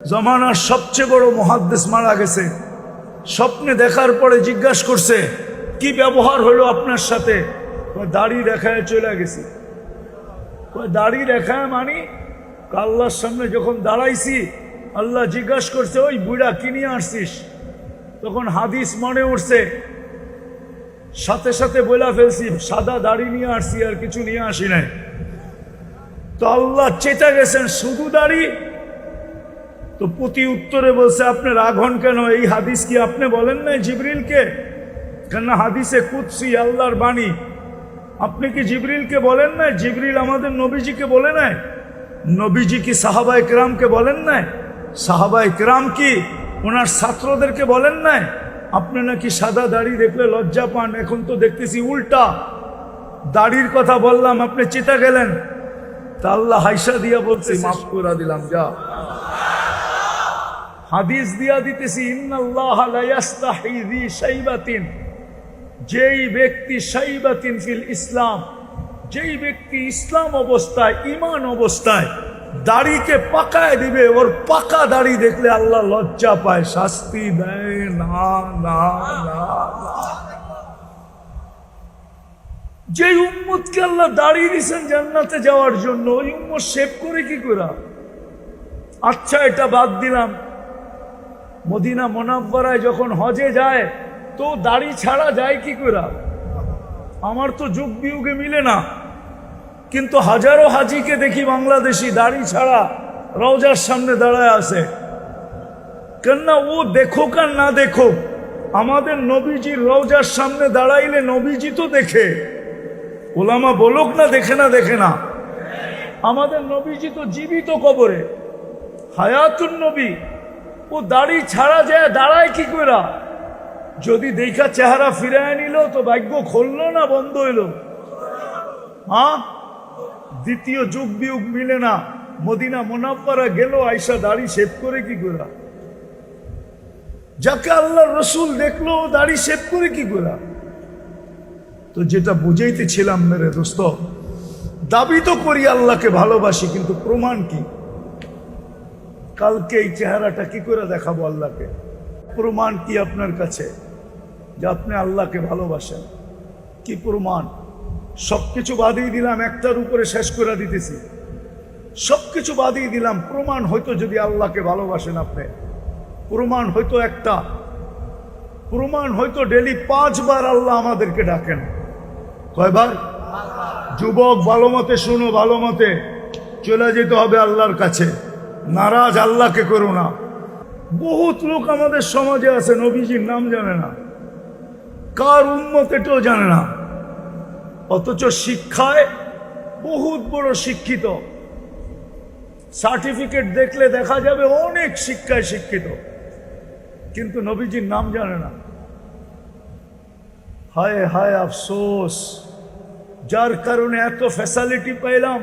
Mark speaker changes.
Speaker 1: জমানার সবচেয়ে বড় মুহাদ্দিস মারা গেছে। স্বপ্নে দেখার পরে জিজ্ঞাসা করছে, কি ব্যবহার হলো আপনার সাথে? দাড়ি রেখায় চলে গেছি। দাড়ি রেখায় মানে আল্লাহর সামনে যখন দাঁড়াইছি, আল্লাহ জিজ্ঞাসা করছে, ওই বুড়া কি নিয়ে আসছিস? তখন হাদিস মনে উঠছে, সাথে সাথে বলে ফেলছি, সাদা দাড়ি নিয়ে আসছি, আর কিছু নিয়ে আসি নাই। তো আল্লাহ চেতা গেছেন, শুধু দাড়ি? তো প্রতি উত্তরে বলছে, আপনি রাগ হন কেন? এই হাদিস কি আপনি বলেন নাই জিবরিলকে? কেন হাদিসে কুদসি, আল্লাহর বাণী। আপনি কি জিবরিলকে বলেন নাই? জিবরিল আমাদের নবীজিকে বলে নাই? নবীজি কি সাহাবায়ে কেরামকে বলেন নাই? সাহাবায়ে কেরাম কি ওনার ছাত্রদেরকে বলেন নাই? আপনি নাকি সাদা দাড়ি দেখলে লজ্জা পান, এখন তো দেখতেছি উল্টা। দাড়ির কথা বললাম, আপনি চেতা গেলেন। তা আল্লাহ হাইসা দিয়া বলছে, মাফ করে দিলাম, যা। হাদিস দিয়া দিতেছি, ইন্নাল্লাহ লা ইয়াস্তাহি যি শাইবাতিন, যেই ব্যক্তি শাইবাতিন ফিল ইসলাম, যেই ব্যক্তি ইসলাম অবস্থায়, ঈমান অবস্থায় দাড়িকে পাকায় দিবে, ওর পাকা দাড়ি দেখলে আল্লাহ লজ্জা পায়, শাস্তি দেয় না। না না যেই উম্মতকে আল্লাহ দাড়ি দিয়েছেন জান্নাতে যাওয়ার জন্য, ওই উম্মত শেভ করে কি করে? আচ্ছা, এটা বাদ দিলাম। মদিনা মুনাওয়ারায় যখন হজে যায়, তো দাড়ি ছাড়া যায় কি করে? আমার তো যুগ বিয়োগে মিলে না, কিন্তু হাজারো হাজিকে দেখি বাংলাদেশি দাড়ি ছাড়া রওজার সামনে দাঁড়ায় আছে। কেননা ও দেখুক আর না দেখুক, আমাদের নবীজির রওজার সামনে দাঁড়াইলে নবীজি তো দেখে। ওলামা বলুক না দেখে না, দেখে না। আমাদের নবীজি তো জীবিত কবরে, হায়াতুন নবী। ও দাড়ি ছাড়া যায় দাঁড়ায় কি করে? যদি দেখা চেহারা ফিরায় নিল তো ভাগ্য খুললো না বন্ধ হইল? হ্যাঁ, দ্বিতীয় যুগ বিয়োগ মিলে না। মদিনা মুনাওয়ারা গেল, আয়সা দাড়ি শেভ করে কি করে? যাকে আল্লাহ রসুল দেখলো দাড়ি শেভ করে কি করে? তো যেটা বুঝাইতেছিলাম মেরে দোস্ত, দাবি তো করি আল্লাহকে ভালোবাসি, কিন্তু প্রমাণ কি? কালকে এই চেহারাটা কি করে দেখাবো আল্লাহকে? প্রমাণ কি আপনার কাছে যে আপনি আল্লাহকে ভালোবাসেন? কি প্রমাণ? সবকিছু বাদিয়ে দিলাম, একটার উপরে শেষ করে দিতেছি। সবকিছু বাদিয়ে দিলাম, প্রমাণ হয়তো যদি আল্লাহকে ভালোবাসেন আপনি, প্রমাণ হয়তো একটা, প্রমাণ হয়তো ডেলি 5 বার আল্লাহ আমাদেরকে ডাকেন। কয়বার? যুবক ভালো মতে শুনো, ভালো মতে চলে যেতে হবে আল্লাহর কাছে। নারাজ আল্লাহকে করো না। বহুত লোক আমাদের সমাজে আছে, নবীজির নাম জানে না, কার উম্মত এটাও জানে না, অথচ শিক্ষায় বহুত বড় শিক্ষিত। সার্টিফিকেট দেখলে দেখা যাবে অনেক শিক্ষায় শিক্ষিত, কিন্তু নবীজির নাম জানে না। হায় হায় আফসোস, যার কারণে এত ফ্যাসিলিটি পাইলাম,